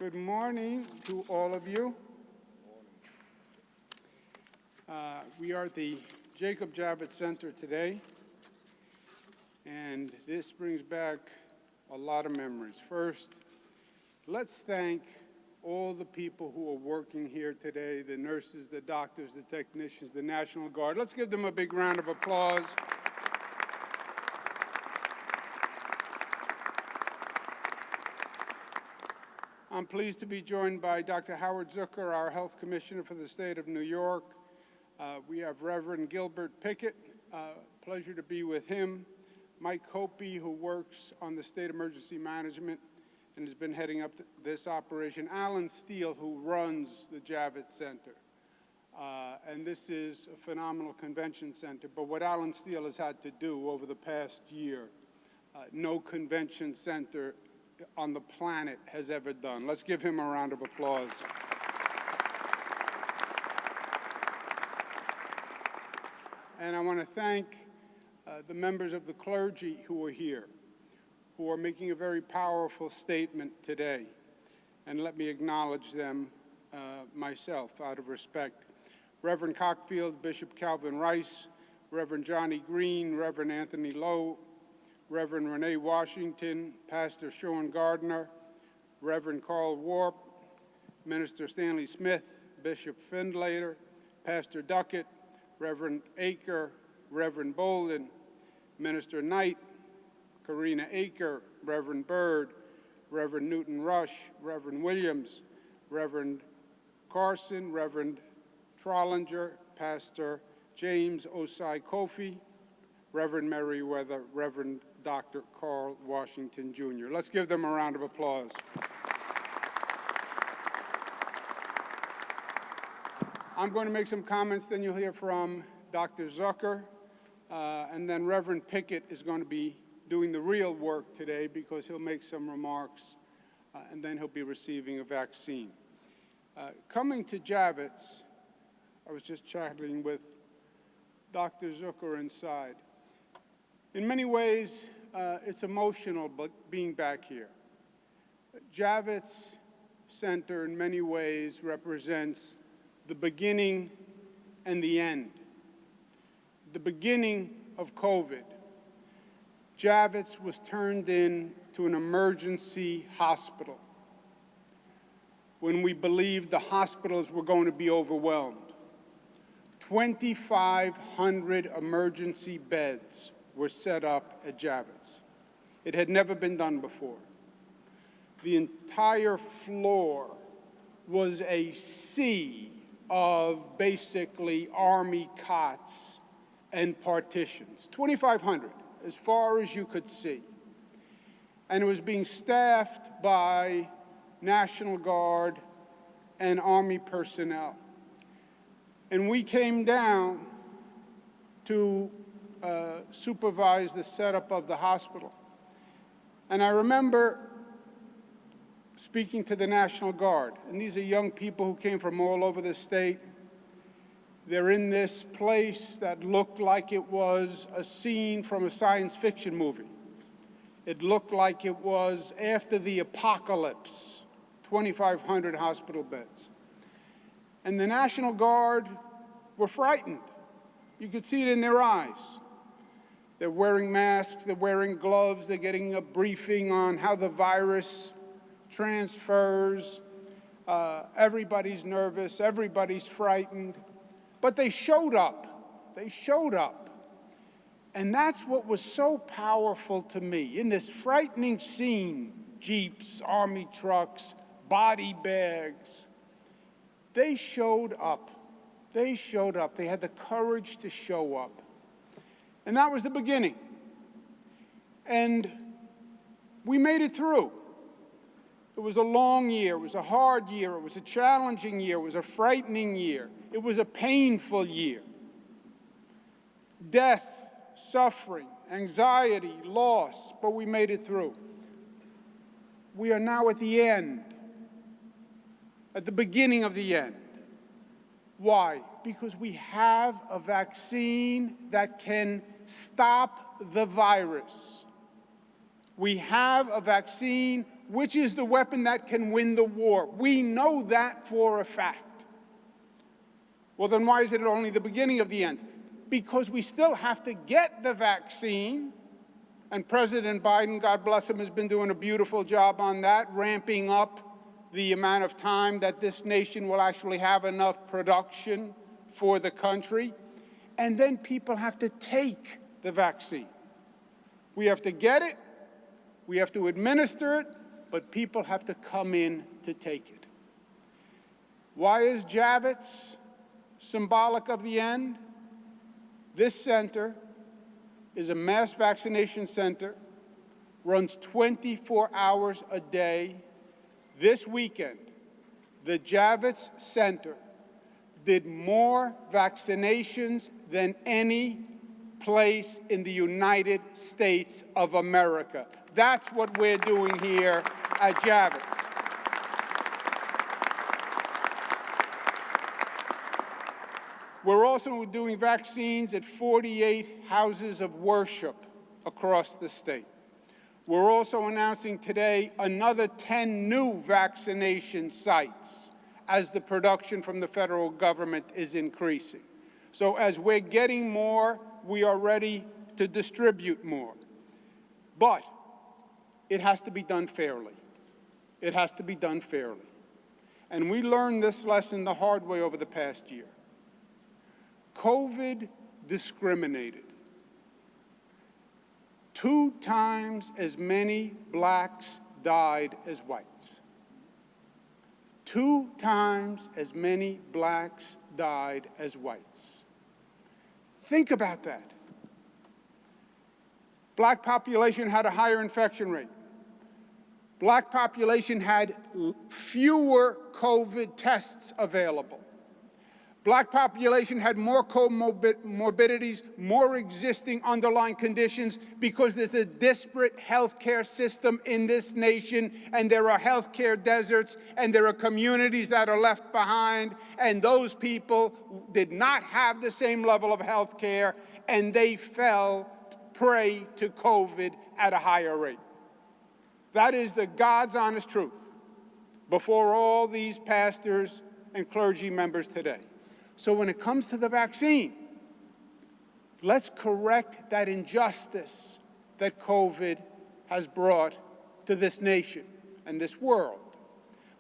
Good morning to all of you. We are at the Jacob Javits Center today, and this brings back a lot of memories. First, let's thank all the people who are working here today, the nurses, the doctors, the technicians, the National Guard. Let's give them a big round of applause. I'm pleased to be joined by Dr. Howard Zucker, our Health Commissioner for the state of New York. We have Reverend Gilbert Pickett, pleasure to be with him. Mike Hopi, who works on the state emergency management and has been heading up this operation. Alan Steele, who runs the Javits Center. And this is a phenomenal convention center, but what Alan Steele has had to do over the past year, no convention center on the planet has ever done. Let's give him a round of applause. And I want to thank the members of the clergy who are here, who are making a very powerful statement today. And let me acknowledge them myself out of respect. Reverend Cockfield, Bishop Calvin Rice, Reverend Johnny Green, Reverend Anthony Lowe, Reverend Renee Washington, Pastor Sean Gardner, Reverend Carl Warp, Minister Stanley Smith, Bishop Findlater, Pastor Duckett, Reverend Aker, Reverend Bolden, Minister Knight, Karina Aker, Reverend Bird, Reverend Newton Rush, Reverend Williams, Reverend Carson, Reverend Trollinger, Pastor James Osai Kofi, Reverend Merriweather, Reverend Dr. Carl Washington, Jr. Let's give them a round of applause. I'm going to make some comments, then you'll hear from Dr. Zucker, and then Reverend Pickett is going to be doing the real work today because he'll make some remarks, and then he'll be receiving a vaccine. Coming to Javits, I was just chatting with Dr. Zucker inside. In many ways, it's emotional being back here. Javits Center, in many ways, represents the beginning and the end. The beginning of COVID. Javits was turned into an emergency hospital when we believed the hospitals were going to be overwhelmed. 2,500 emergency beds were set up at Javits. It had never been done before. The entire floor was a sea of basically Army cots and partitions. 2,500, as far as you could see. And it was being staffed by National Guard and Army personnel. And we came down to supervise the setup of the hospital. And I remember speaking to the National Guard, and these are young people who came from all over the state. They're in this place that looked like it was a scene from a science fiction movie. It looked like it was after the apocalypse, 2,500 hospital beds. And the National Guard were frightened. You could see it in their eyes. They're wearing masks, they're wearing gloves, they're getting a briefing on how the virus transfers. Everybody's nervous, everybody's frightened. But they showed up. They showed up. And that's what was so powerful to me. In this frightening scene, Jeeps, Army trucks, body bags, they showed up. They showed up. They had the courage to show up. And that was the beginning. And we made it through. It was a long year. It was a hard year. It was a challenging year. It was a frightening year. It was a painful year. Death, suffering, anxiety, loss, but we made it through. We are now at the end, at the beginning of the end. Why? Because we have a vaccine that can stop the virus. We have a vaccine which is the weapon that can win the war. We know that for a fact. Well, then why is it only the beginning of the end? Because we still have to get the vaccine, and President Biden, God bless him, has been doing a beautiful job on that, ramping up the amount of time that this nation will actually have enough production for the country. And then people have to take the vaccine. We have to get it, we have to administer it, but people have to come in to take it. Why is Javits symbolic of the end? This center is a mass vaccination center, runs 24 hours a day. This weekend, the Javits Center did more vaccinations than any place in the United States of America. That's what we're doing here at Javits. We're also doing vaccines at 48 houses of worship across the state. We're also announcing today another 10 new vaccination sites as the production from the federal government is increasing. So as we're getting more, we are ready to distribute more. But it has to be done fairly. It has to be done fairly. And we learned this lesson the hard way over the past year. COVID discriminated. 2 times as many blacks died as whites. 2 times as many blacks died as whites. Think about that. Black population had a higher infection rate. Black population had fewer COVID tests available. Black population had more comorbidities, more existing underlying conditions, because there's a disparate healthcare system in this nation, and there are healthcare deserts, and there are communities that are left behind, and those people did not have the same level of healthcare, and they fell prey to COVID at a higher rate. That is the God's honest truth before all these pastors and clergy members today. So when it comes to the vaccine, let's correct that injustice that COVID has brought to this nation and this world.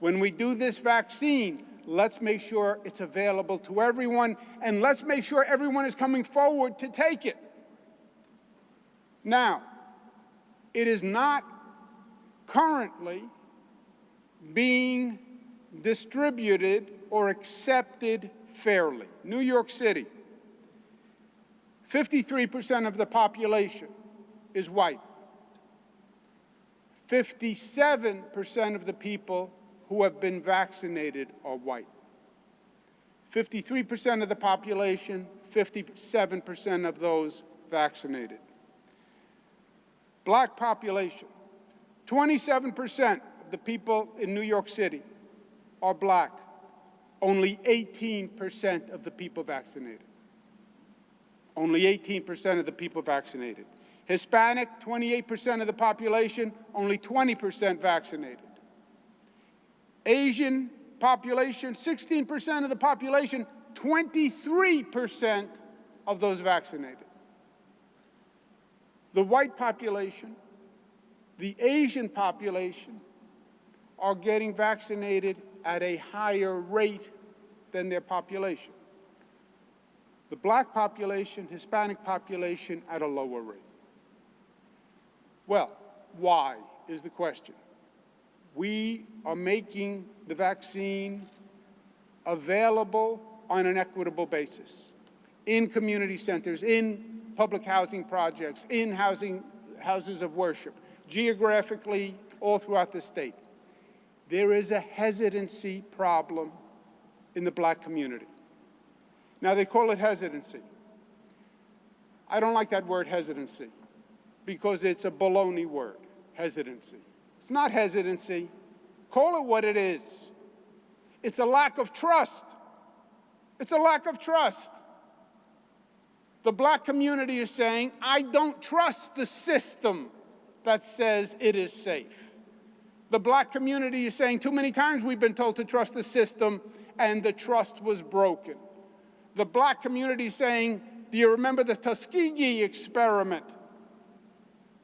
When we do this vaccine, let's make sure it's available to everyone, and let's make sure everyone is coming forward to take it. Now, it is not currently being distributed or accepted fairly. New York City, 53% of the population is white. 57% of the people who have been vaccinated are white. 53% of the population, 57% of those vaccinated. Black population, 27% of the people in New York City are black. Only 18% of the people vaccinated. Only 18% of the people vaccinated. Hispanic, 28% of the population, only 20% vaccinated. Asian population, 16% of the population, 23% of those vaccinated. The white population, the Asian population are getting vaccinated at a higher rate than their population. The black population, Hispanic population at a lower rate. Well, why is the question? We are making the vaccine available on an equitable basis in community centers, in public housing projects, in houses of worship, geographically all throughout the state. There is a hesitancy problem in the black community. Now, they call it hesitancy. I don't like that word hesitancy because it's a baloney word, hesitancy. It's not hesitancy. Call it what it is. It's a lack of trust. It's a lack of trust. The black community is saying, I don't trust the system that says it is safe. The black community is saying too many times we've been told to trust the system, and the trust was broken. The black community is saying, do you remember the Tuskegee experiment?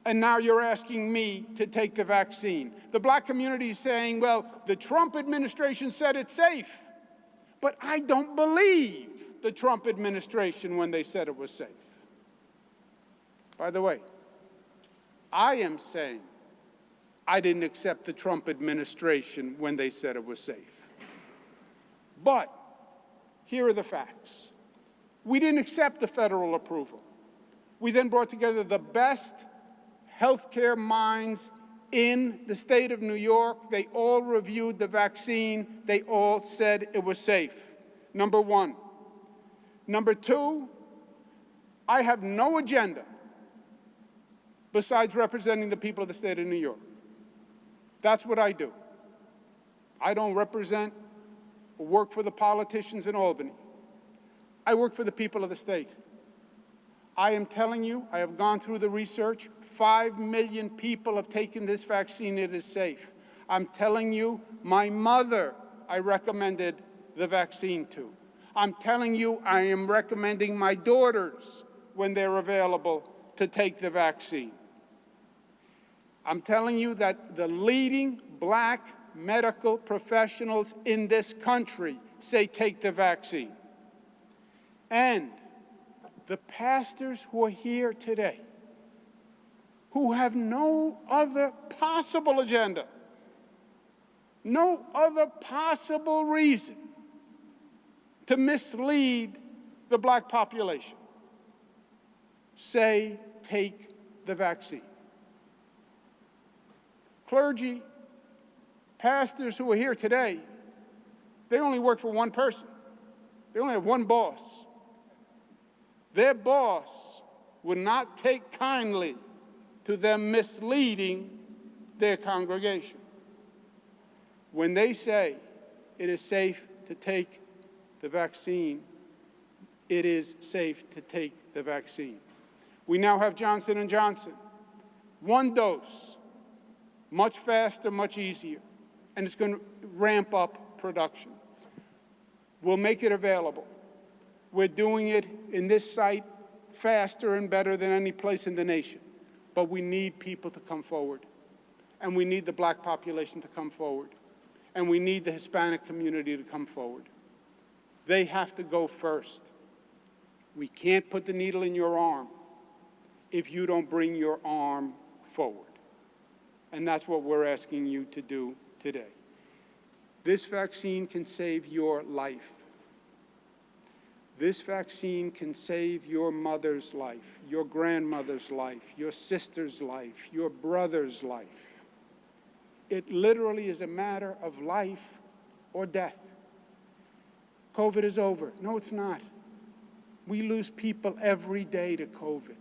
And now you're asking me to take the vaccine. The black community is saying, well, the Trump administration said it's safe. But I don't believe the Trump administration when they said it was safe. By the way, I am saying I didn't accept the Trump administration when they said it was safe. But here are the facts. We didn't accept the federal approval. We then brought together the best healthcare minds in the state of New York. They all reviewed the vaccine. They all said it was safe. Number one. Number two, I have no agenda besides representing the people of the state of New York. That's what I do. I don't represent or work for the politicians in Albany. I work for the people of the state. I am telling you, I have gone through the research. 5 million people have taken this vaccine. It is safe. I'm telling you, my mother, I recommended the vaccine to. I'm telling you, I am recommending my daughters, when they're available, to take the vaccine. I'm telling you that the leading black medical professionals in this country say take the vaccine. And the pastors who are here today, who have no other possible agenda, no other possible reason to mislead the black population, say take the vaccine. Clergy, pastors who are here today, they only work for one person. They only have one boss. Their boss would not take kindly to them misleading their congregation. When they say it is safe to take the vaccine, it is safe to take the vaccine. We now have Johnson & Johnson. One dose, much faster, much easier, and it's going to ramp up production. We'll make it available. We're doing it in this site faster and better than any place in the nation. But we need people to come forward. And we need the black population to come forward. And we need the Hispanic community to come forward. They have to go first. We can't put the needle in your arm if you don't bring your arm forward. And that's what we're asking you to do today. This vaccine can save your life. This vaccine can save your mother's life, your grandmother's life, your sister's life, your brother's life. It literally is a matter of life or death. COVID is over. No, it's not. We lose people every day to COVID.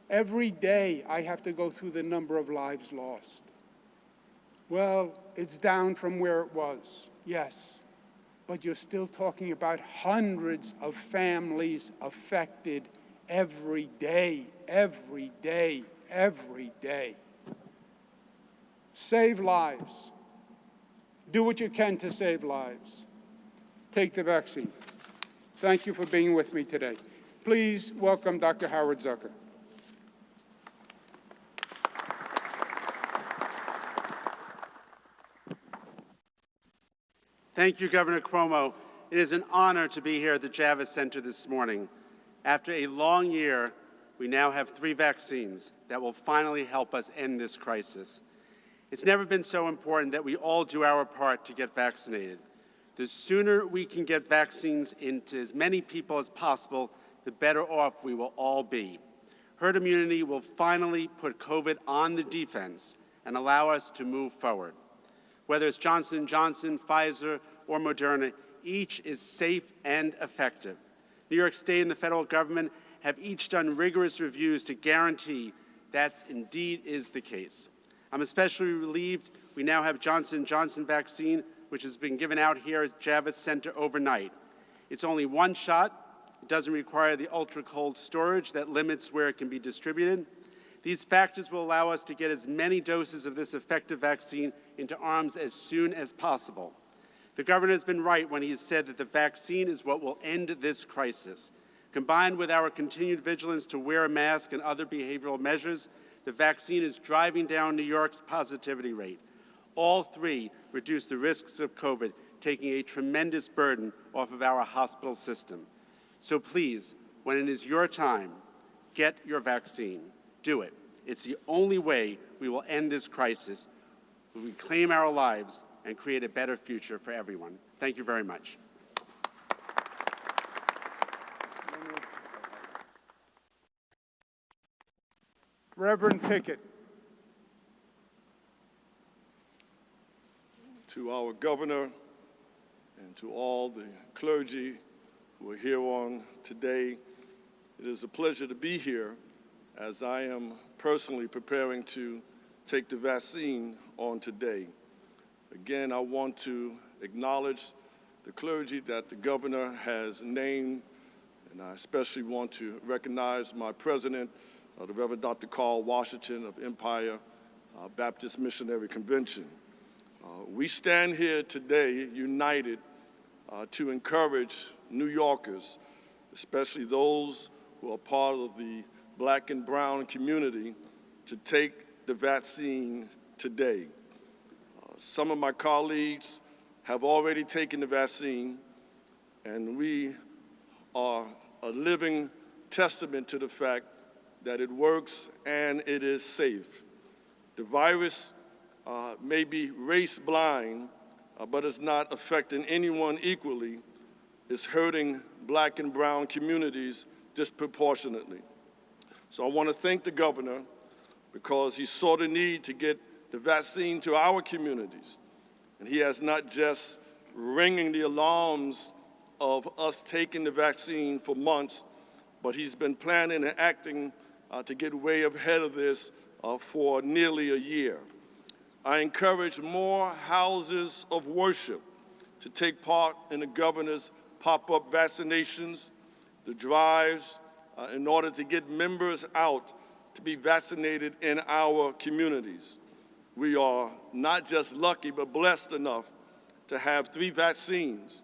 Every day I have to go through the number of lives lost. Well, it's down from where it was, yes. But you're still talking about hundreds of families affected every day, every day, every day. Save lives. Do what you can to save lives. Take the vaccine. Thank you for being with me today. Please welcome Dr. Howard Zucker. Thank you, Governor Cuomo. It is an honor to be here at the Javits Center this morning. After a long year, we now have 3 vaccines that will finally help us end this crisis. It's never been so important that we all do our part to get vaccinated. The sooner we can get vaccines into as many people as possible, the better off we will all be. Herd immunity will finally put COVID on the defense and allow us to move forward. Whether it's Johnson & Johnson, Pfizer, or Moderna, each is safe and effective. New York State and the federal government have each done rigorous reviews to guarantee that indeed is the case. I'm especially relieved we now have Johnson & Johnson vaccine, which has been given out here at Javits Center overnight. It's only one shot. It doesn't require the ultra-cold storage that limits where it can be distributed. These factors will allow us to get as many doses of this effective vaccine into arms as soon as possible. The governor has been right when he has said that the vaccine is what will end this crisis. Combined with our continued vigilance to wear a mask and other behavioral measures, the vaccine is driving down New York's positivity rate. All three reduce the risks of COVID, taking a tremendous burden off of our hospital system. So please, when it is your time, get your vaccine. Do it. It's the only way we will end this crisis, reclaim our lives, and create a better future for everyone. Thank you very much. Reverend Pickett. To our governor and to all the clergy who are here on today, it is a pleasure to be here as I am personally preparing to take the vaccine on today. Again, I want to acknowledge the clergy that the governor has named, and I especially want to recognize my president, the Reverend Dr. Carl Washington of Empire Baptist Missionary Convention. We stand here today united to encourage New Yorkers, especially those who are part of the Black and brown community, to take the vaccine today. Some of my colleagues have already taken the vaccine, and we are a living testament to the fact that it works and it is safe. The virus may be race blind, but it's not affecting anyone equally. It's hurting Black and brown communities disproportionately. So I want to thank the governor because he saw the need to get the vaccine to our communities. And he has not just ringing the alarms of us taking the vaccine for months, but he's been planning and acting to get way ahead of this for nearly a year. I encourage more houses of worship to take part in the governor's pop-up vaccinations, the drives, in order to get members out to be vaccinated in our communities. We are not just lucky, but blessed enough to have 3 vaccines.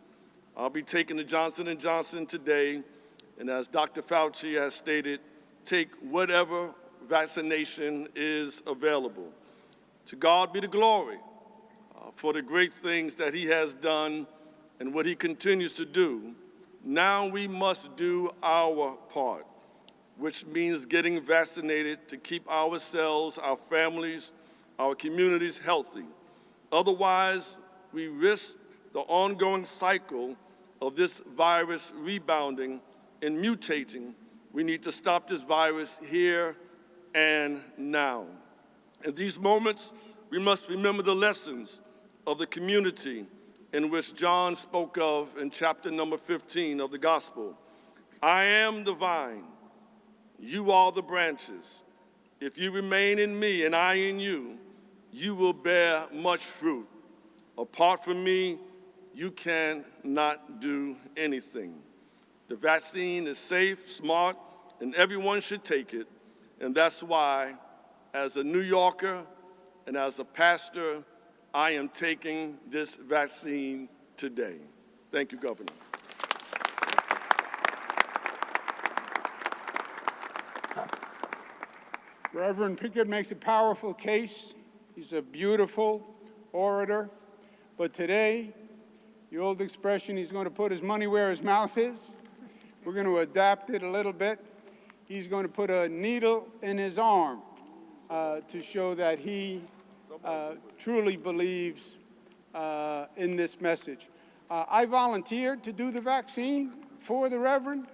I'll be taking the Johnson & Johnson today, and as Dr. Fauci has stated, take whatever vaccination is available. To God be the glory for the great things that he has done and what he continues to do. Now we must do our part, which means getting vaccinated to keep ourselves, our families, our communities healthy. Otherwise, we risk the ongoing cycle of this virus rebounding and mutating. We need to stop this virus here and now. In these moments, we must remember the lessons of the community in which John spoke of in chapter number 15 of the gospel. I am the vine, you are the branches. If you remain in me and I in you, you will bear much fruit. Apart from me, you cannot do anything. The vaccine is safe, smart, and everyone should take it. And that's why, as a New Yorker and as a pastor, I am taking this vaccine today. Thank you, Governor. Reverend Pickett makes a powerful case. He's a beautiful orator. But today, the old expression, he's going to put his money where his mouth is. We're going to adapt it a little bit. He's going to put a needle in his arm to show that he truly believes in this message. I volunteered to do the vaccine for the Reverend.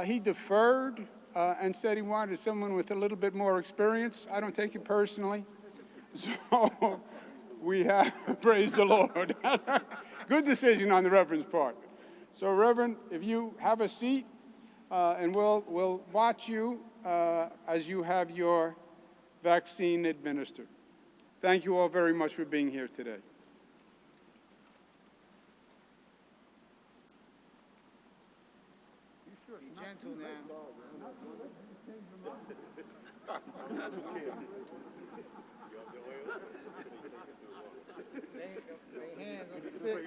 He deferred and said he wanted someone with a little bit more experience. I don't take it personally. So we have, praise the Lord. Good decision on the Reverend's part. So Reverend, if you have a seat, and we'll watch you as you have your vaccine administered. Thank you all very much for being here today. Be gentle now. Lay hands on the sick.